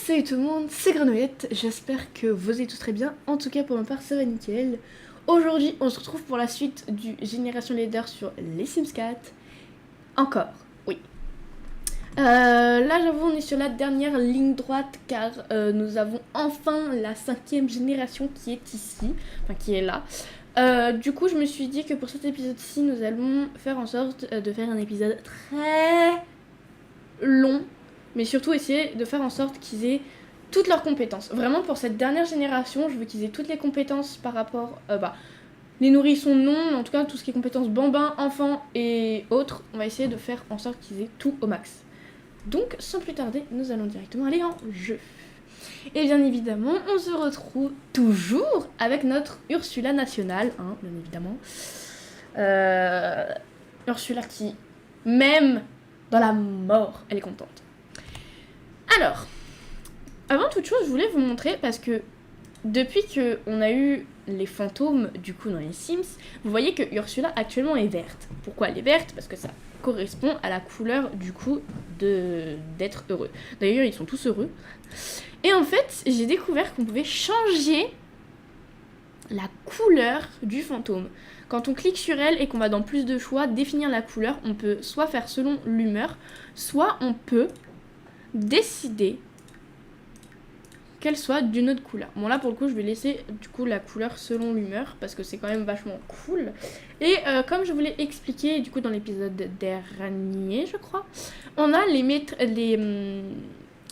Salut tout le monde, c'est Grenouillette, j'espère que vous allez tous très bien, en tout cas pour ma part ça va nickel. Aujourd'hui on se retrouve pour la suite du Génération Leader sur les Sims 4. Encore, oui. Là j'avoue on est sur la dernière ligne droite car nous avons enfin la 5e génération qui est ici, enfin qui est là. Du coup je me suis dit que pour cet épisode-ci nous allons faire en sorte de faire un épisode très long. Mais surtout essayer de faire en sorte qu'ils aient toutes leurs compétences. Vraiment pour cette dernière génération, je veux qu'ils aient toutes les compétences par rapport... les nourrissons non, mais en tout cas tout ce qui est compétences bambins, enfants et autres, on va essayer de faire en sorte qu'ils aient tout au max. Donc sans plus tarder, nous allons directement aller en jeu. Et bien évidemment, on se retrouve toujours avec notre Ursula nationale, hein, bien évidemment. Ursula qui, même dans la mort, elle est contente. Alors, avant toute chose, je voulais vous montrer parce que depuis qu'on a eu les fantômes du coup dans les Sims, vous voyez que Ursula actuellement est verte. Pourquoi elle est verte? Parce que ça correspond à la couleur du coup d'être heureux. D'ailleurs, ils sont tous heureux. Et en fait, j'ai découvert qu'on pouvait changer la couleur du fantôme. Quand on clique sur elle et qu'on va dans plus de choix, définir la couleur, on peut soit faire selon l'humeur, soit on peut décider qu'elle soit d'une autre couleur. Bon là pour le coup je vais laisser du coup la couleur selon l'humeur parce que c'est quand même vachement cool. Et comme je vous l'ai expliqué du coup dans l'épisode dernier je crois, on a les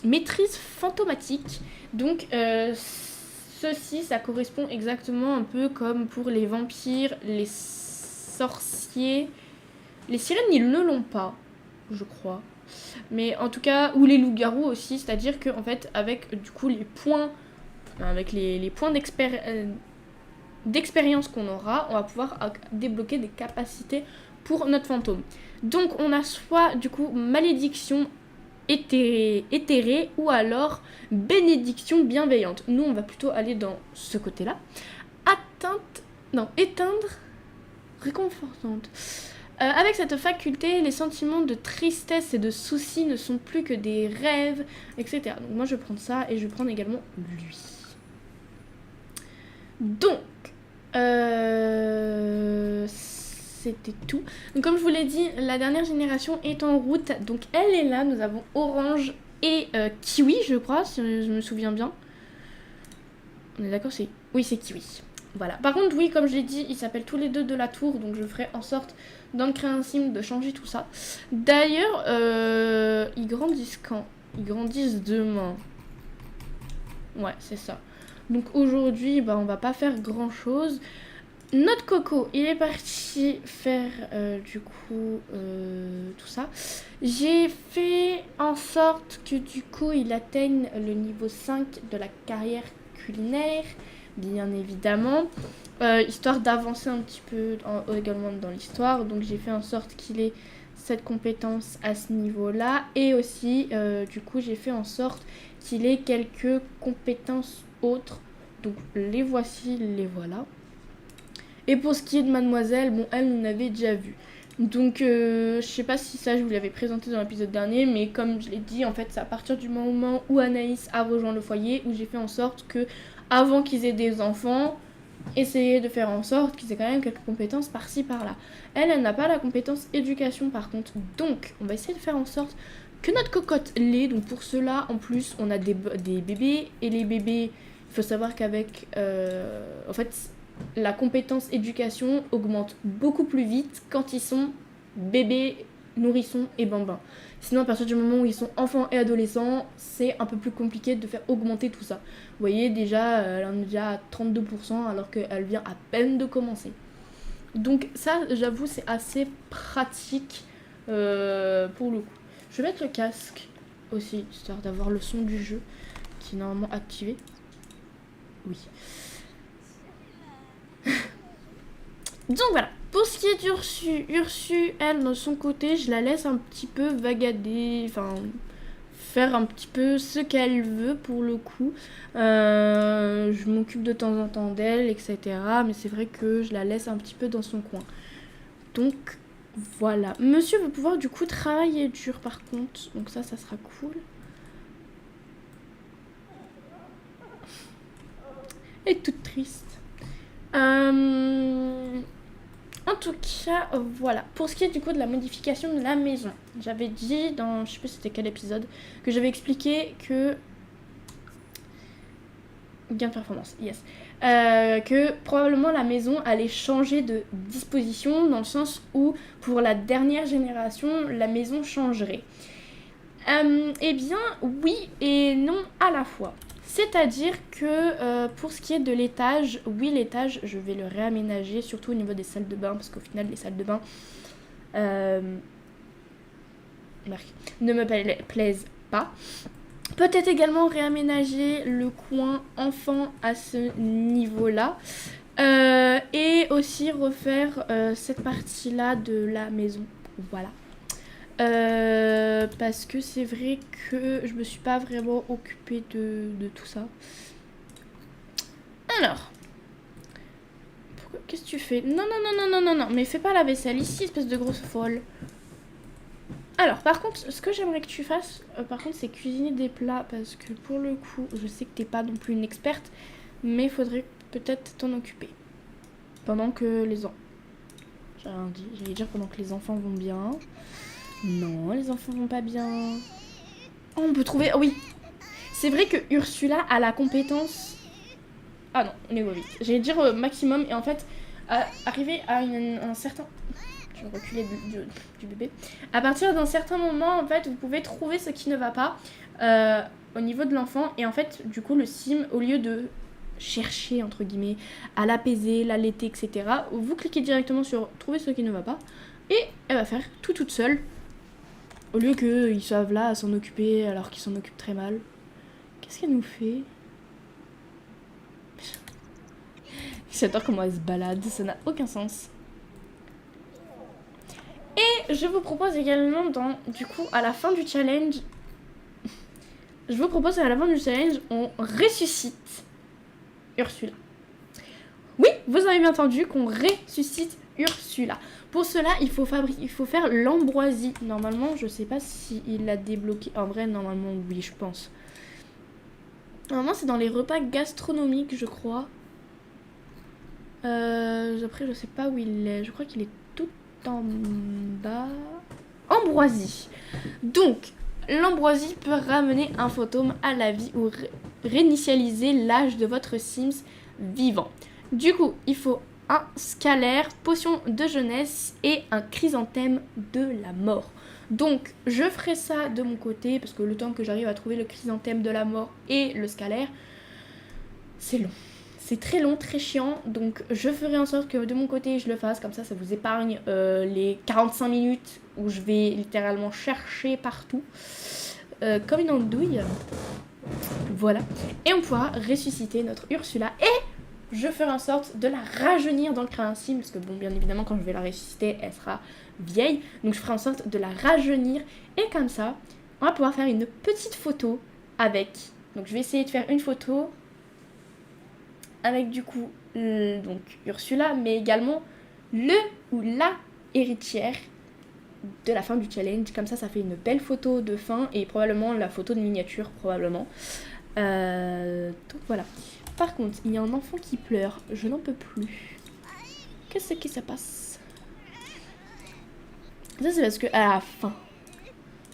maîtrises fantomatiques. Donc ceci ça correspond exactement un peu comme pour les vampires, les sorciers. Les sirènes ils ne l'ont pas je crois. Mais en tout cas, ou les loups-garous aussi, c'est-à-dire que en fait, avec du coup les points, avec les points d'expérience qu'on aura, on va pouvoir débloquer des capacités pour notre fantôme. Donc on a soit du coup malédiction éthérée ou alors bénédiction bienveillante. Nous on va plutôt aller dans ce côté-là. Éteindre réconfortante. Avec cette faculté, les sentiments de tristesse et de soucis ne sont plus que des rêves, etc. Donc moi je vais prendre ça et je vais prendre également lui. Donc, c'était tout. Donc comme je vous l'ai dit, la dernière génération est en route. Donc elle est là, nous avons Orange et Kiwi je crois, si je me souviens bien. On est d'accord, oui c'est Kiwi. Voilà. Par contre, oui, comme je l'ai dit, ils s'appellent tous les deux de la tour, donc je ferai en sorte dans le créer un sim de changer tout ça. D'ailleurs, ils grandissent quand? Ils grandissent demain. Ouais, c'est ça. Donc aujourd'hui, on va pas faire grand chose. Notre Coco, il est parti faire du coup tout ça. J'ai fait en sorte que du coup, il atteigne le niveau 5 de la carrière culinaire. Bien évidemment, histoire d'avancer un petit peu également dans l'histoire. Donc j'ai fait en sorte qu'il ait cette compétence à ce niveau-là. Et aussi, du coup, j'ai fait en sorte qu'il ait quelques compétences autres. Donc les voici, les voilà. Et pour ce qui est de Mademoiselle, bon, elle, on avait déjà vu. Donc, je sais pas si ça, je vous l'avais présenté dans l'épisode dernier, mais comme je l'ai dit, en fait, c'est à partir du moment où Anaïs a rejoint le foyer, où j'ai fait en sorte que, avant qu'ils aient des enfants, essayer de faire en sorte qu'ils aient quand même quelques compétences par-ci, par-là. Elle n'a pas la compétence éducation, par contre. Donc, on va essayer de faire en sorte que notre cocotte l'ait. Donc, pour cela, en plus, on a des bébés. Et les bébés, il faut savoir qu'avec... en fait... la compétence éducation augmente beaucoup plus vite quand ils sont bébés, nourrissons et bambins. Sinon, à partir du moment où ils sont enfants et adolescents, c'est un peu plus compliqué de faire augmenter tout ça. Vous voyez, déjà, elle en est déjà à 32% alors qu'elle vient à peine de commencer. Donc ça, j'avoue, c'est assez pratique pour le coup. Je vais mettre le casque aussi, histoire d'avoir le son du jeu qui est normalement activé. Oui. Donc voilà, pour ce qui est d'Ursu, elle, de son côté, je la laisse un petit peu vagader, enfin, faire un petit peu ce qu'elle veut pour le coup. Je m'occupe de temps en temps d'elle, etc. Mais c'est vrai que je la laisse un petit peu dans son coin. Donc voilà. Monsieur va pouvoir du coup travailler dur par contre, donc ça sera cool. Elle est toute triste. En tout cas, voilà. Pour ce qui est du coup de la modification de la maison, j'avais dit dans, je sais pas c'était quel épisode, que j'avais expliqué que... Gain de performance, yes. Que probablement la maison allait changer de disposition dans le sens où pour la dernière génération, la maison changerait. Eh bien, oui et non à la fois. C'est-à-dire que pour ce qui est de l'étage, oui, l'étage, je vais le réaménager, surtout au niveau des salles de bain, parce qu'au final, les salles de bain ne me plaisent pas. Peut-être également réaménager le coin enfant à ce niveau-là. Et aussi refaire cette partie-là de la maison. Voilà. Parce que c'est vrai que je me suis pas vraiment occupée de tout ça. Alors. Qu'est-ce que tu fais? Non, mais fais pas la vaisselle ici, espèce de grosse folle. Alors, par contre, ce que j'aimerais que tu fasses, c'est cuisiner des plats, parce que pour le coup, je sais que t'es pas non plus une experte, mais il faudrait peut-être t'en occuper. Pendant que les enfants... J'allais dire pendant que les enfants vont bien. Non, les enfants vont pas bien. Oh, on peut trouver... Oh, oui. C'est vrai que Ursula a la compétence... Ah non, on est vite. J'allais dire maximum, et en fait, arriver à un certain... Je vais reculer du bébé. À partir d'un certain moment, en fait, vous pouvez trouver ce qui ne va pas au niveau de l'enfant. Et en fait, du coup, le sim, au lieu de chercher, entre guillemets, à l'apaiser, l'allaiter, etc., vous cliquez directement sur trouver ce qui ne va pas. Et elle va faire tout toute seule. Au lieu qu'ils soient là à s'en occuper alors qu'ils s'en occupent très mal. Qu'est-ce qu'elle nous fait? J'adore comment elle se balade, ça n'a aucun sens. Et je vous propose également du coup, à la fin du challenge... Je vous propose qu'à la fin du challenge, on ressuscite Ursula. Oui, vous avez bien entendu qu'on ressuscite Ursula. Pour cela, il faut faire l'ambroisie. Normalement, je sais pas s'il l'a débloqué. En vrai, normalement, oui, je pense. Normalement, c'est dans les repas gastronomiques, je crois. Après, je sais pas où il est. Je crois qu'il est tout en bas. Ambroisie. Donc, l'ambroisie peut ramener un fantôme à la vie ou réinitialiser l'âge de votre Sims vivant. Du coup, il faut un scalaire, potion de jeunesse et un chrysanthème de la mort. Donc, je ferai ça de mon côté parce que le temps que j'arrive à trouver le chrysanthème de la mort et le scalaire, c'est long. C'est très long, très chiant, donc je ferai en sorte que de mon côté je le fasse, comme ça vous épargne les 45 minutes où je vais littéralement chercher partout, comme une andouille. Voilà, et on pourra ressusciter notre Ursula, et je ferai en sorte de la rajeunir dans le crâne sim, parce que bon, bien évidemment quand je vais la ressusciter, elle sera vieille, donc je ferai en sorte de la rajeunir, et comme ça, on va pouvoir faire une petite photo avec. Donc je vais essayer de faire une photo avec du coup donc Ursula, mais également le ou la héritière de la fin du challenge. Comme ça fait une belle photo de fin et probablement la photo de miniature, probablement. Donc voilà. Par contre, il y a un enfant qui pleure. Je n'en peux plus. Qu'est-ce qui se passe? Ça, c'est parce que à la fin.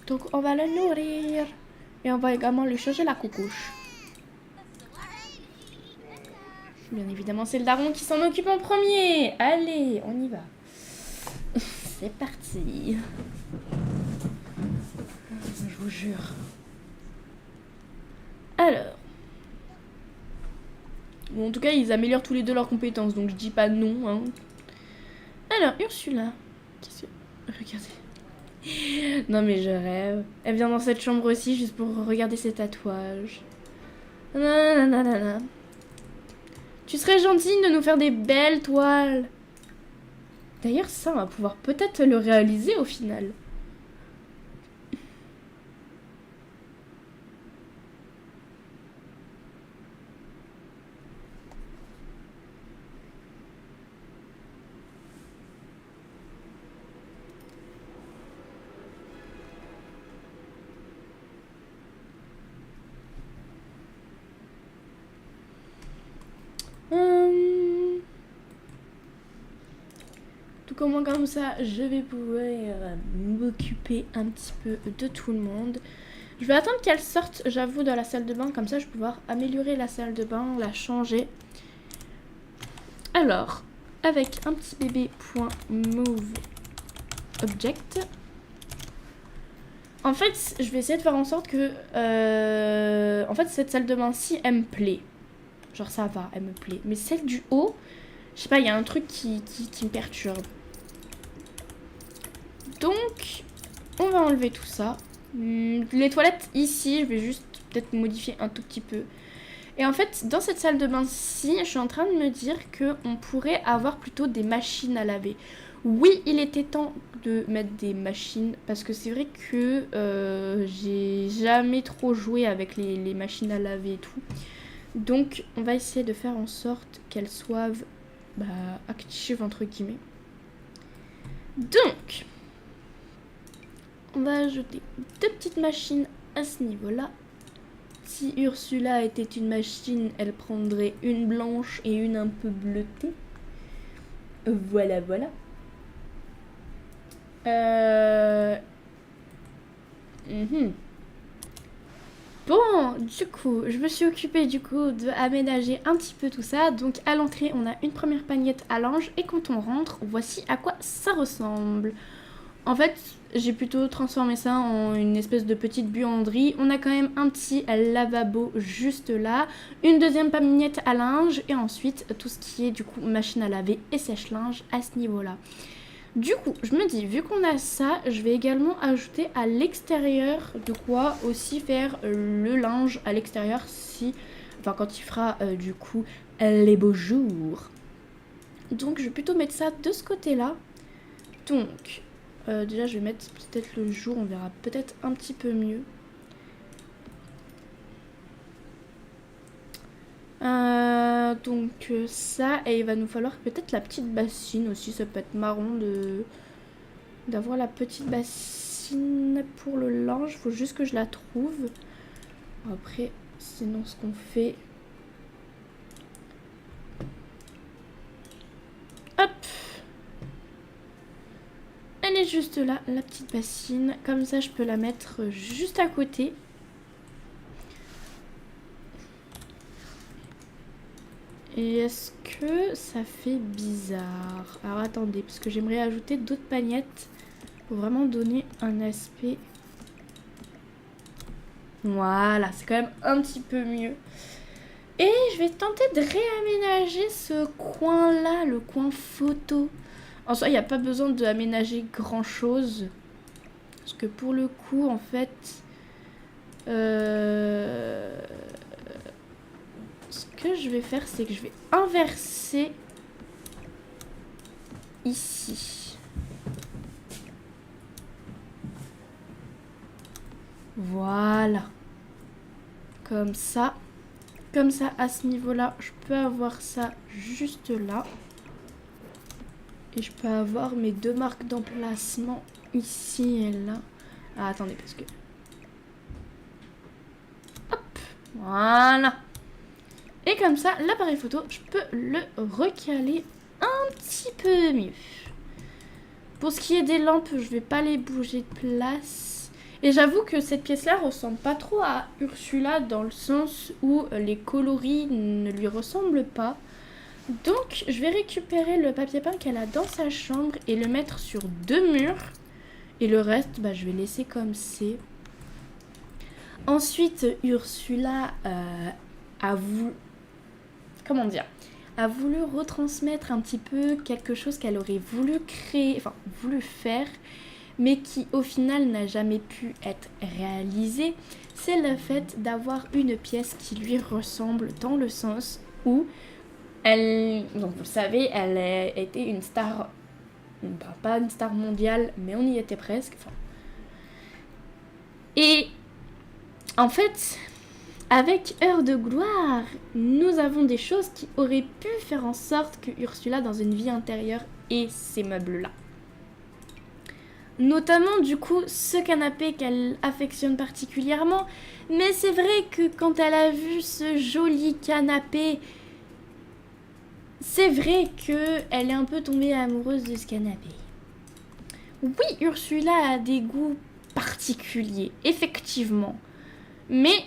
Donc on va le nourrir. Et on va également lui changer la coucouche. Bien évidemment, c'est le daron qui s'en occupe en premier. Allez, on y va. C'est parti. Je vous jure. Alors. Bon, en tout cas, ils améliorent tous les deux leurs compétences, donc je dis pas non. Hein. Alors, Ursula. Qu'est-ce que... Regardez. Non mais je rêve. Elle vient dans cette chambre aussi juste pour regarder ses tatouages. Nanana. Tu serais gentille de nous faire des belles toiles. D'ailleurs, ça, on va pouvoir peut-être le réaliser au final. Donc au moins comme ça, je vais pouvoir m'occuper un petit peu de tout le monde. Je vais attendre qu'elle sorte, j'avoue, de la salle de bain. Comme ça, je vais pouvoir améliorer la salle de bain, la changer. Alors, avec un petit bébé .move object. En fait, je vais essayer de faire en sorte que... en fait, cette salle de bain-ci, elle me plaît. Genre, ça va, elle me plaît. Mais celle du haut, je sais pas, il y a un truc qui me perturbe. Donc, on va enlever tout ça. Les toilettes, ici, je vais juste peut-être modifier un tout petit peu. Et en fait, dans cette salle de bain-ci, je suis en train de me dire qu'on pourrait avoir plutôt des machines à laver. Oui, il était temps de mettre des machines parce que c'est vrai que j'ai jamais trop joué avec les machines à laver et tout. Donc, on va essayer de faire en sorte qu'elles soient actives entre guillemets. Donc, on va ajouter 2 petites machines à ce niveau-là. Si Ursula était une machine, elle prendrait une blanche et une un peu bleutée. Voilà, voilà. Bon, du coup, je me suis occupée d'aménager un petit peu tout ça. Donc à l'entrée, on a une première pagnette à linge et quand on rentre, voici à quoi ça ressemble. En fait, j'ai plutôt transformé ça en une espèce de petite buanderie. On a quand même un petit lavabo juste là, une deuxième pagnette à linge et ensuite tout ce qui est du coup machine à laver et sèche-linge à ce niveau-là. Du coup, je me dis, vu qu'on a ça, je vais également ajouter à l'extérieur de quoi aussi faire le linge à l'extérieur quand il fera du coup les beaux jours. Donc, je vais plutôt mettre ça de ce côté-là. Donc, déjà, je vais mettre peut-être le jour, on verra peut-être un petit peu mieux. Donc ça, et il va nous falloir peut-être la petite bassine aussi, ça peut être marrant d'avoir la petite bassine pour le linge, faut juste que je la trouve. Après, sinon ce qu'on fait... Hop! Elle est juste là, la petite bassine, comme ça je peux la mettre juste à côté. Et est-ce que ça fait bizarre? Alors attendez, parce que j'aimerais ajouter d'autres pagnettes pour vraiment donner un aspect. Voilà, c'est quand même un petit peu mieux. Et je vais tenter de réaménager ce coin-là, le coin photo. En soi, il n'y a pas besoin d'aménager grand-chose. Parce que pour le coup, en fait... Ce que je vais faire, c'est que je vais inverser ici. Voilà. Comme ça. Comme ça, à ce niveau-là, je peux avoir ça juste là. Et je peux avoir mes 2 marques d'emplacement ici et là. Ah, attendez, parce que... Hop. Voilà. Et comme ça, l'appareil photo, je peux le recaler un petit peu mieux. Pour ce qui est des lampes, je vais pas les bouger de place. Et j'avoue que cette pièce-là ressemble pas trop à Ursula dans le sens où les coloris ne lui ressemblent pas. Donc, je vais récupérer le papier peint qu'elle a dans sa chambre et le mettre sur 2 murs. Et le reste, je vais laisser comme c'est. Ensuite, Ursula a voulu... Comment dire, a voulu retransmettre un petit peu quelque chose qu'elle aurait voulu créer, enfin voulu faire, mais qui au final n'a jamais pu être réalisé. C'est le fait d'avoir une pièce qui lui ressemble dans le sens où elle, donc vous le savez, elle a été une star, pas une star mondiale, mais on y était presque. Et en fait... Avec Heure de gloire, nous avons des choses qui auraient pu faire en sorte que Ursula, dans une vie intérieure, ait ces meubles-là. Notamment, du coup, ce canapé qu'elle affectionne particulièrement. Mais c'est vrai que quand elle a vu ce joli canapé c'est vrai qu'elle est un peu tombée amoureuse de ce canapé. Oui, Ursula a des goûts particuliers, effectivement. Mais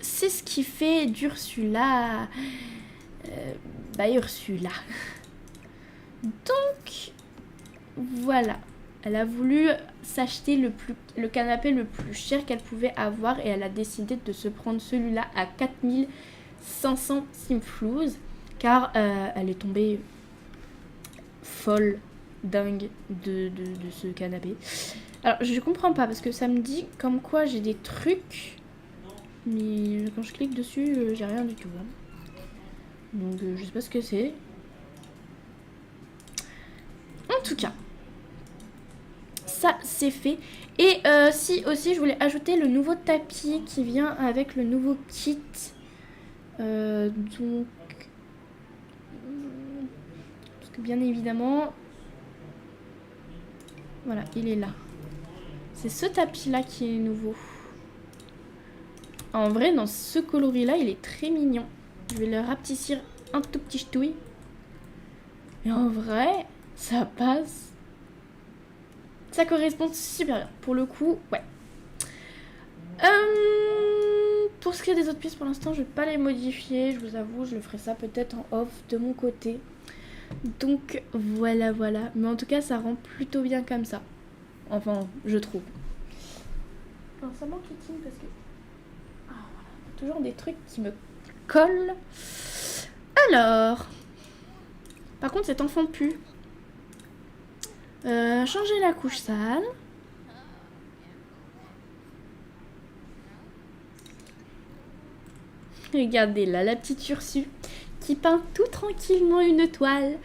c'est ce qui fait d'Ursula... Ursula. Donc, voilà. Elle a voulu s'acheter le canapé le plus cher qu'elle pouvait avoir et elle a décidé de se prendre celui-là à 4500 simflouz car elle est tombée folle, dingue de ce canapé. Alors, je comprends pas parce que ça me dit comme quoi j'ai des trucs, mais quand je clique dessus, j'ai rien du tout. Hein. Donc, je sais pas ce que c'est. En tout cas, ça c'est fait. Et si aussi, je voulais ajouter le nouveau tapis qui vient avec le nouveau kit. Donc, parce que bien évidemment, voilà, il est là. C'est ce tapis-là qui est nouveau. En vrai, dans ce coloris-là, il est très mignon. Je vais le rapetissir un tout petit ch'touille. Et en vrai, ça passe. Ça correspond super bien. Pour le coup, ouais. Pour ce qui est des autres pièces, pour l'instant, je vais pas les modifier. Je vous avoue, je le ferai ça peut-être en off de mon côté. Donc, voilà. Mais en tout cas, ça rend plutôt bien comme ça. Enfin, je trouve. Alors, ça m'enquiquine parce que... Ah, voilà. Toujours des trucs qui me collent. Alors... Par contre, cet enfant pue. Changer la couche sale. Regardez là, la petite Ursu qui peint tout tranquillement une toile.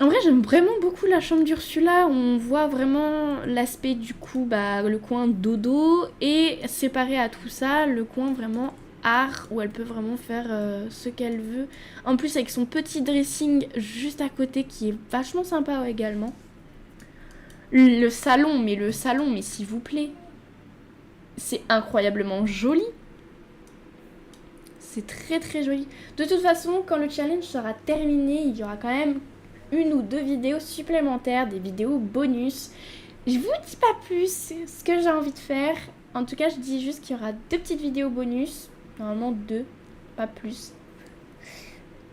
En vrai, j'aime vraiment beaucoup la chambre d'Ursula. On voit vraiment l'aspect du coup, le coin dodo et séparé à tout ça, le coin vraiment art où elle peut vraiment faire ce qu'elle veut. En plus, avec son petit dressing juste à côté qui est vachement sympa également. Le salon, mais s'il vous plaît, c'est incroyablement joli. C'est très très joli. De toute façon, quand le challenge sera terminé, il y aura quand même 1 ou 2 vidéos supplémentaires, des vidéos bonus. Je vous dis pas plus ce que j'ai envie de faire. En tout cas, je dis juste qu'il y aura 2 petites vidéos bonus. Normalement 2, pas plus.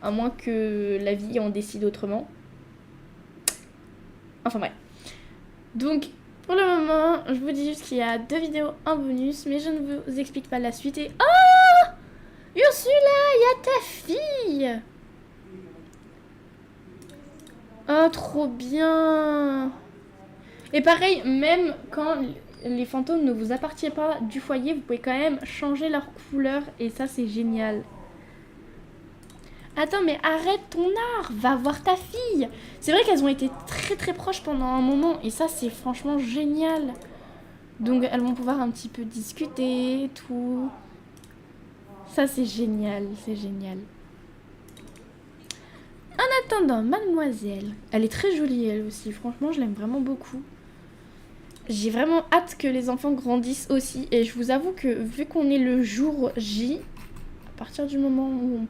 À moins que la vie en décide autrement. Enfin bref. Donc, pour le moment, je vous dis juste qu'il y a 2 vidéos en bonus, mais je ne vous explique pas la suite. Et... Oh, Ursula, il y a ta fille. Oh, trop bien. Et pareil, même quand les fantômes ne vous appartiennent pas du foyer, vous pouvez quand même changer leur couleur. Et ça, c'est génial. Attends, mais arrête ton art. Va voir ta fille. C'est vrai qu'elles ont été très très proches pendant un moment. Et ça, c'est franchement génial. Donc, elles vont pouvoir un petit peu discuter, tout. Ça, c'est génial. C'est génial. En attendant, mademoiselle, elle est très jolie elle aussi, franchement je l'aime vraiment beaucoup. J'ai vraiment hâte que les enfants grandissent aussi et je vous avoue que vu qu'on est le jour J, à partir du moment où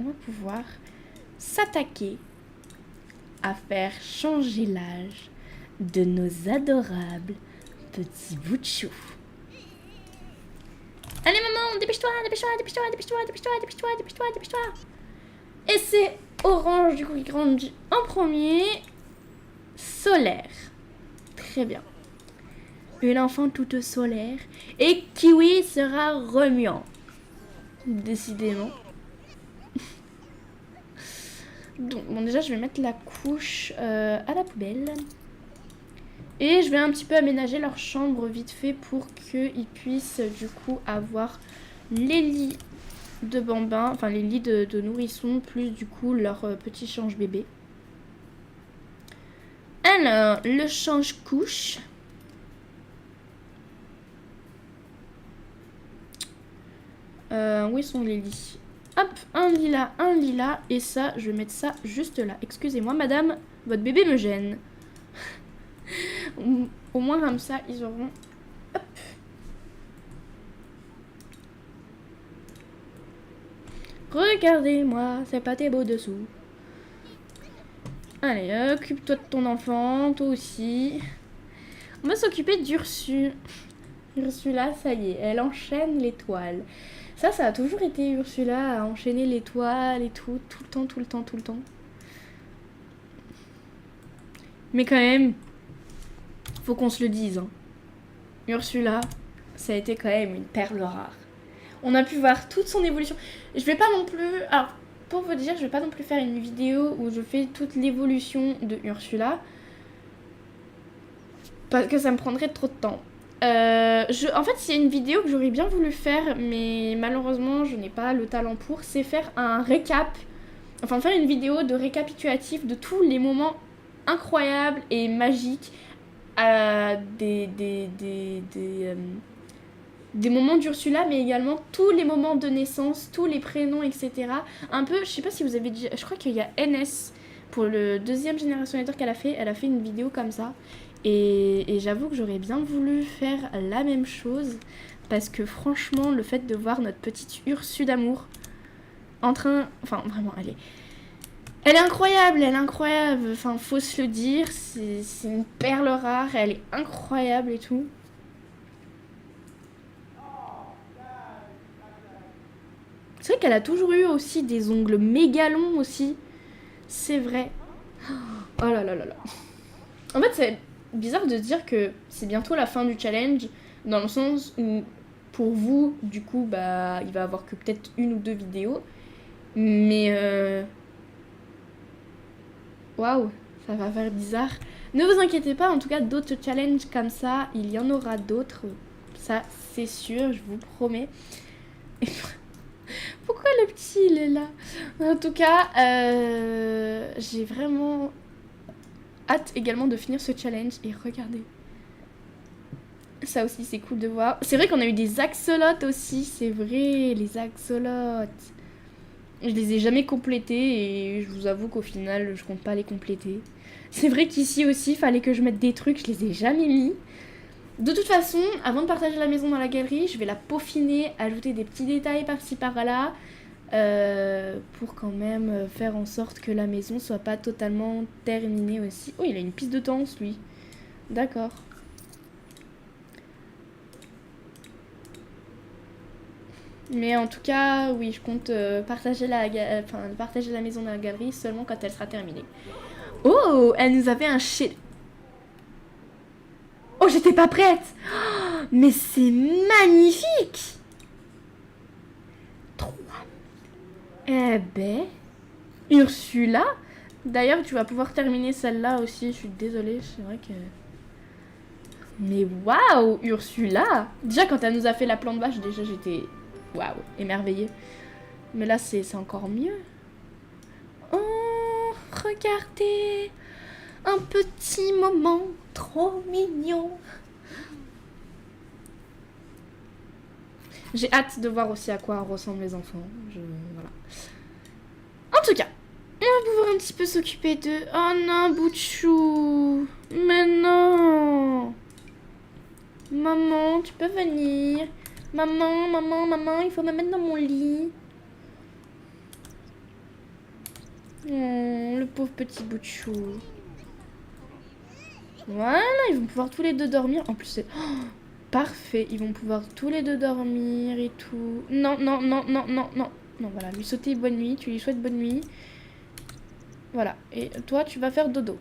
on va pouvoir s'attaquer à faire changer l'âge de nos adorables petits bouts de chou. Allez maman, dépêche-toi. Et c'est Orange du coup qui grandit en premier. Solaire. Très bien. Une enfant toute solaire. Et Kiwi sera remuant. Décidément. Donc, bon, déjà, je vais mettre la couche à la poubelle. Et je vais un petit peu aménager leur chambre vite fait pour qu'ils puissent du coup avoir les lits de bambins, enfin les lits de nourrissons, plus du coup leur petit change-bébé. Alors, le change-couche. Où sont les lits? Hop, un lilas, et ça, je vais mettre ça juste là. Excusez-moi, madame, votre bébé me gêne. Au moins, comme ça, ils auront... Hop. Regardez-moi, c'est pas tes beaux dessous. Allez, occupe-toi de ton enfant, toi aussi. On va s'occuper d'Ursula. Ursula, ça y est, elle enchaîne les toiles. Ça a toujours été Ursula à enchaîner les toiles et tout le temps, tout le temps, tout le temps. Mais quand même, faut qu'on se le dise. Hein. Ursula, ça a été quand même une perle rare. On a pu voir toute son évolution. Je vais pas non plus... Alors, pour vous dire, je vais pas non plus faire une vidéo où je fais toute l'évolution de Ursula. Parce que ça me prendrait trop de temps. En fait, c'est une vidéo que j'aurais bien voulu faire, mais malheureusement, je n'ai pas le talent pour. C'est faire un récap. Enfin, faire une vidéo de récapitulatif de tous les moments incroyables et magiques des moments d'Ursula, mais également tous les moments de naissance, tous les prénoms, etc. Un peu, je sais pas si vous avez dit, je crois qu'il y a NS pour le deuxième Génération Network qu'elle a fait une vidéo comme ça. Et j'avoue que j'aurais bien voulu faire la même chose parce que franchement, le fait de voir notre petite Ursu d'amour en train, enfin vraiment, elle est incroyable, enfin faut se le dire, c'est une perle rare, elle est incroyable et tout. C'est vrai qu'elle a toujours eu aussi des ongles méga longs aussi. C'est vrai. Oh là là là là. En fait, c'est bizarre de se dire que c'est bientôt la fin du challenge, dans le sens où, pour vous, du coup, bah, il va y avoir que peut-être une ou deux vidéos. Mais waouh, ça va faire bizarre. Ne vous inquiétez pas, en tout cas, d'autres challenges comme ça, il y en aura d'autres. Ça, c'est sûr, je vous promets. Pourquoi le petit, il est là? En tout cas, j'ai vraiment hâte également de finir ce challenge. Et regardez. Ça aussi, c'est cool de voir. C'est vrai qu'on a eu des axolotes aussi. C'est vrai, les axolotes. Je les ai jamais complétés et je vous avoue qu'au final, je compte pas les compléter. C'est vrai qu'ici aussi, il fallait que je mette des trucs. Je les ai jamais mis. De toute façon, avant de partager la maison dans la galerie, je vais la peaufiner, ajouter des petits détails par-ci par-là, pour quand même faire en sorte que la maison soit pas totalement terminée aussi. Oh, il a une piste de danse, lui. D'accord. Mais en tout cas, oui, je compte partager la maison dans la galerie seulement quand elle sera terminée. Oh, elle nous avait un chef. Oh, j'étais pas prête. Oh, mais c'est magnifique. 3. Eh ben, Ursula. D'ailleurs, tu vas pouvoir terminer celle-là aussi. Je suis désolée, c'est vrai que... Mais waouh, Ursula. Déjà, quand elle nous a fait la plante vache, déjà, j'étais... Waouh, émerveillée. Mais là, c'est encore mieux. Oh, regardez. Un petit moment trop mignon. J'ai hâte de voir aussi à quoi ressemblent les enfants. Voilà. En tout cas, on va pouvoir un petit peu s'occuper de... Oh non, bout de chou. Mais non. Maman, tu peux venir. Maman, il faut me mettre dans mon lit. Oh, le pauvre petit bout de chou. Voilà, ils vont pouvoir tous les deux dormir. En plus, c'est... Oh, parfait, ils vont pouvoir tous les deux dormir et tout. Non. Non, voilà, lui sauter bonne nuit, tu lui souhaites bonne nuit. Voilà, et toi, tu vas faire dodo.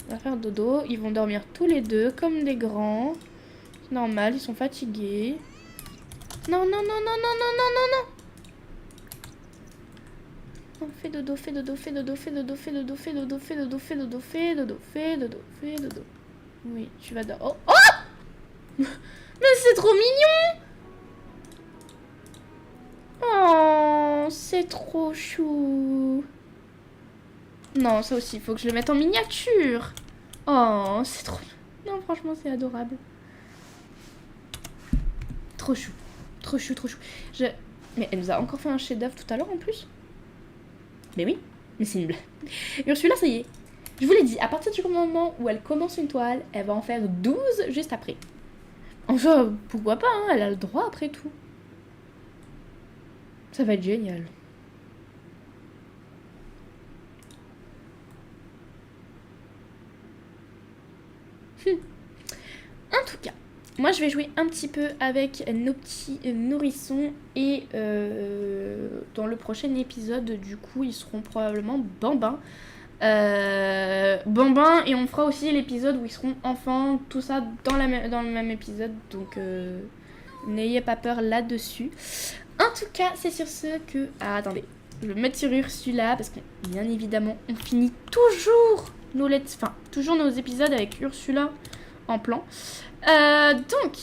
Ils vont dormir tous les deux comme des grands. C'est normal, ils sont fatigués. Non. Non, fais dodo. Oui, tu vas dormir. Oh, mais c'est trop mignon. Oh, c'est trop chou. Non, ça aussi, il faut que je le mette en miniature. Oh, c'est trop... Non, franchement, c'est adorable. Trop chou. Mais elle nous a encore fait un chef-d'œuvre tout à l'heure en plus. Mais oui, mais c'est une blague. Ursula, ça y est. Je vous l'ai dit, à partir du moment où elle commence une toile, elle va en faire 12 juste après. Enfin, pourquoi pas, hein, elle a le droit après tout. Ça va être génial. moi je vais jouer un petit peu avec nos petits nourrissons et dans le prochain épisode, du coup, ils seront probablement bambins. Bambins, et on fera aussi l'épisode où ils seront enfants, tout ça dans le même épisode, donc n'ayez pas peur là-dessus. En tout cas, c'est sur ce que... Ah, attendez, je vais me mettre sur Ursula, parce que bien évidemment, on finit toujours toujours nos épisodes avec Ursula en plan. Donc,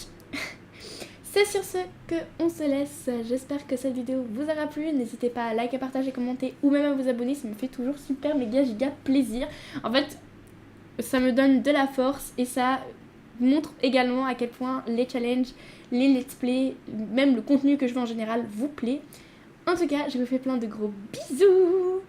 c'est sur ce qu'on se laisse. J'espère que cette vidéo vous aura plu. N'hésitez pas à liker, partager, commenter ou même à vous abonner. Ça me fait toujours super méga giga plaisir. En fait, ça me donne de la force et ça montre également à quel point les challenges, les let's play, même le contenu que je fais en général vous plaît. En tout cas, je vous fais plein de gros bisous.